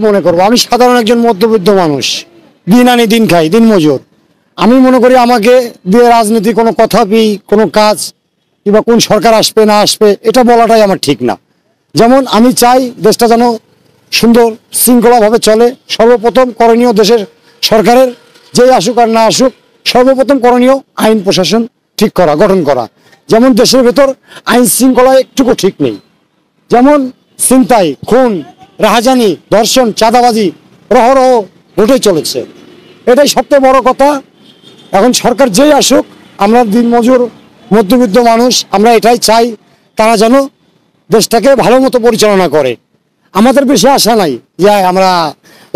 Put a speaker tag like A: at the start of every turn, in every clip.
A: মনে করবো আমি সাধারণ একজন মধ্যবিত্ত মানুষ, দিন আনি দিন খাই, দিন মজুর। আমি মনে করি আমাকে দিয়ে রাজনীতি কোনো কথা কোনো কাজ কিংবা কোন সরকার আসবে না আসবে এটা বলাটাই আমার ঠিক না। যেমন আমি চাই দেশটা যেন সুন্দর শৃঙ্খলাভাবে চলে। সর্বপ্রথম করণীয় দেশের সরকারের যেই আসুক আর না আসুক, সর্বপ্রথম করণীয় আইন প্রশাসন ঠিক করা, গঠন করা। যেমন দেশের ভেতর আইন শৃঙ্খলা একটুকু ঠিক নেই। যেমন ছিনতাই, খুন, রাহাজানি, ধর্ষণ, চাঁদাবাজি রহরহ ঘটে চলেছে। এটাই সবচেয়ে বড় কথা। এখন সরকার যেই আসুক, আমরা দিনমজুর মধ্যবিত্ত মানুষ, আমরা এটাই চাই তারা যেন দেশটাকে ভালো মতো পরিচালনা করে। আমাদের বেশি আশা নাই যে আমরা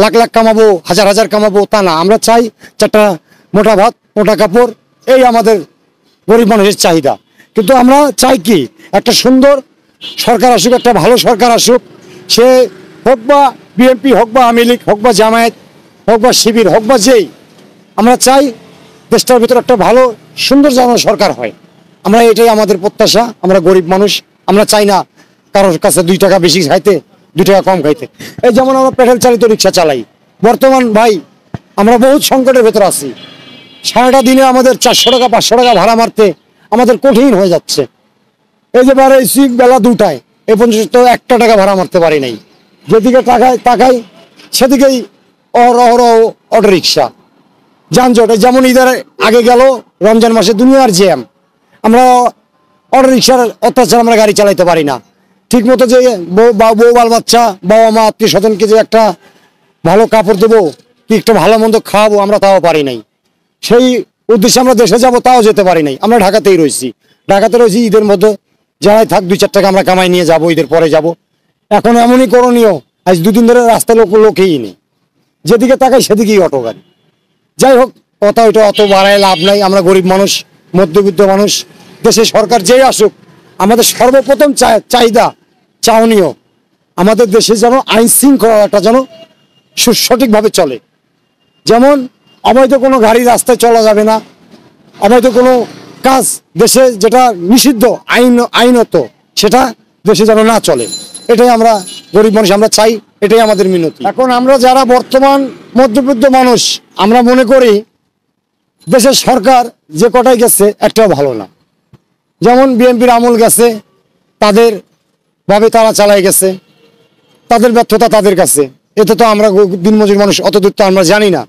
A: লাখ লাখ কামাবো, হাজার হাজার কামাবো, তা না। আমরা চাই চারটা মোটা ভাত, মোটা কাপড়, এই আমাদের গরিব মানুষের চাহিদা। কিন্তু আমরা চাই কি একটা সুন্দর সরকার আসুক, একটা ভালো সরকার আসুক। সে হোক বা বিএনপি, হোক বা আওয়ামী লীগ, হোক বা জামায়াত, হোক বা শিবির, হোক বা যেই, আমরা চাই দেশটার ভিতরে একটা ভালো সুন্দর যেন সরকার হয়। আমরা এটাই আমাদের প্রত্যাশা। আমরা গরিব মানুষ, আমরা চাই না কারোর কাছে 2 টাকা বেশি খাইতে, 2 টাকা কম খাইতে। এই যেমন আমরা পেট্রোল চালিত রিক্সা চালাই, বর্তমান ভাই আমরা বহুত সংকটের ভেতর আছি। সারাটা দিনে আমাদের 400 টাকা 500 টাকা ভাড়া মারতে আমাদের কঠিন হয়ে যাচ্ছে। এই যে বারে বেলা 2টায় এই পর্যন্ত 1 টাকা ভাড়া মারতে পারি নাই। যেদিকে তাকাই সেদিকেই অহরহ অটো রিক্সা, যানজট। যেমন ঈদের আগে গেল রমজান মাসে দুনিয়ার জ্যাম, আমরা অটো রিক্সার অত্যাচার, আমরা গাড়ি চালাইতে পারি না ঠিক মতো। যে বউ বাল বাচ্চা, বাবা মা, আত্মীয় স্বজনকে যে একটা ভালো কাপড় দেবো কি একটা ভালো মন্দ খাওয়াবো, আমরা তাও পারি নাই। সেই উদ্দেশ্যে আমরা দেশে যাব, তাও যেতে পারি নাই। আমরা ঢাকাতেই রয়েছি। ঈদের মধ্যে যারাই থাক 2-4 টাকা আমরা কামাই নিয়ে যাব, ঈদের পরে যাব। এখন এমনই করণীয়, আজ 2 দিন ধরে রাস্তায় লোকেই নেই, যেদিকে তাকাই সেদিকেই অটো গাড়ি। যাই হোক, কথা ওইটা অত বাড়ায় লাভ নাই। আমরা গরিব মানুষ, মধ্যবিত্ত মানুষ। দেশে সরকার যেই আসুক, আমাদের সর্বপ্রথম চাহিদা চাওনীয় আমাদের দেশে যেন আইন শৃঙ্খলাটা যেন সঠিকভাবে চলে। যেমন অবৈধ কোনো গাড়ি রাস্তায় চলা যাবে না, অবৈধ কোনো কাজ দেশে যেটা নিষিদ্ধ আইনত সেটা দেশে যেন না চলে। এটাই আমরা গরিব মানুষ আমরা চাই, এটাই আমাদের মিনতি। এখন আমরা যারা বর্তমান মধ্যবিত্ত মানুষ, আমরা মনে করি দেশের সরকার যে কটাই গেছে একটাও ভালো না। যেমন বিএনপির আমল গেছে, তাদের ভাবে তারা চালাই গেছে, তাদের ব্যর্থতা তাদের কাছে। এতে তো আমরা দিনমজুর মানুষ অত দূর তো আমরা জানি না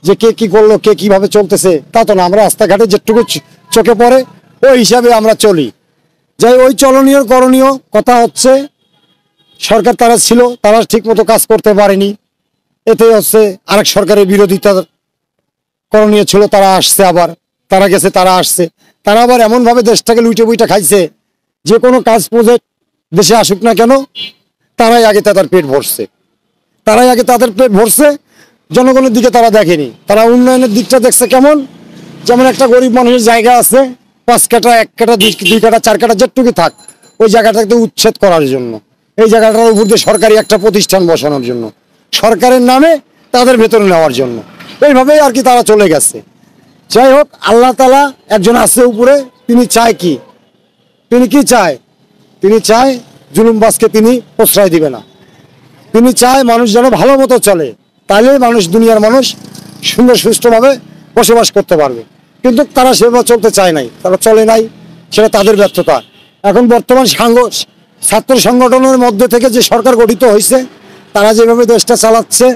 A: যে কে কি করলো, কে কিভাবে চলতেছে, তা তো না। আমরা রাস্তাঘাটে যেটুকু চোখে পড়ে ওই হিসাবে আমরা চলি। যাই ওই চলনীয় করণীয় কথা হচ্ছে সরকার তারা ছিল, তারা ঠিক মতো কাজ করতে পারেনি। এতে হচ্ছে আরেক সরকারের বিরোধিতা করণীয় ছিল, তারা আসছে, আবার তারা গেছে, তারা আসছে। তারা আবার এমনভাবে দেশটাকে লুইটে বুইটে খাইছে, যে কোনো কাজ প্রজেক্ট দেশে আসুক না কেন তারাই আগে তাদের পেট ভরছে। জনগণের দিকে তারা দেখেনি, তারা উন্নয়নের দিকটা দেখছে কেমন। যেমন একটা গরিব মানুষের জায়গা আছে 5 কাঠা, 1 কাঠা, 2 কাঠা, 4 কাঠা যেটুকু থাক, ওই জায়গাটাকে উচ্ছেদ করার জন্য, এই জায়গাটার উপর দিয়ে সরকারি একটা প্রতিষ্ঠান বসানোর জন্য, সরকারের নামে তাদের ভেতরে নেওয়ার জন্য, এইভাবেই আর কি তারা চলে গেছে। যাই হোক, আল্লাহ তাআলা একজন আছে উপরে, তিনি চায় কি, তিনি কি চায়? তিনি চায় জুলুমবাজকে তিনি প্রশ্রয় দিবে না। তিনি চায় মানুষ যেন ভালো মতো চলে, তাহলে মানুষ, দুনিয়ার মানুষ সুন্দর সুষ্ঠুভাবে বসবাস করতে পারবে। কিন্তু তারা সেভাবে চলতে চায় নাই, তারা চলে নাই, সেটা তাদের ব্যর্থতা। এখন বর্তমান ছাত্র সংগঠনের মধ্যে থেকে যে সরকার গঠিত হয়েছে, তারা যেভাবে দেশটা চালাচ্ছে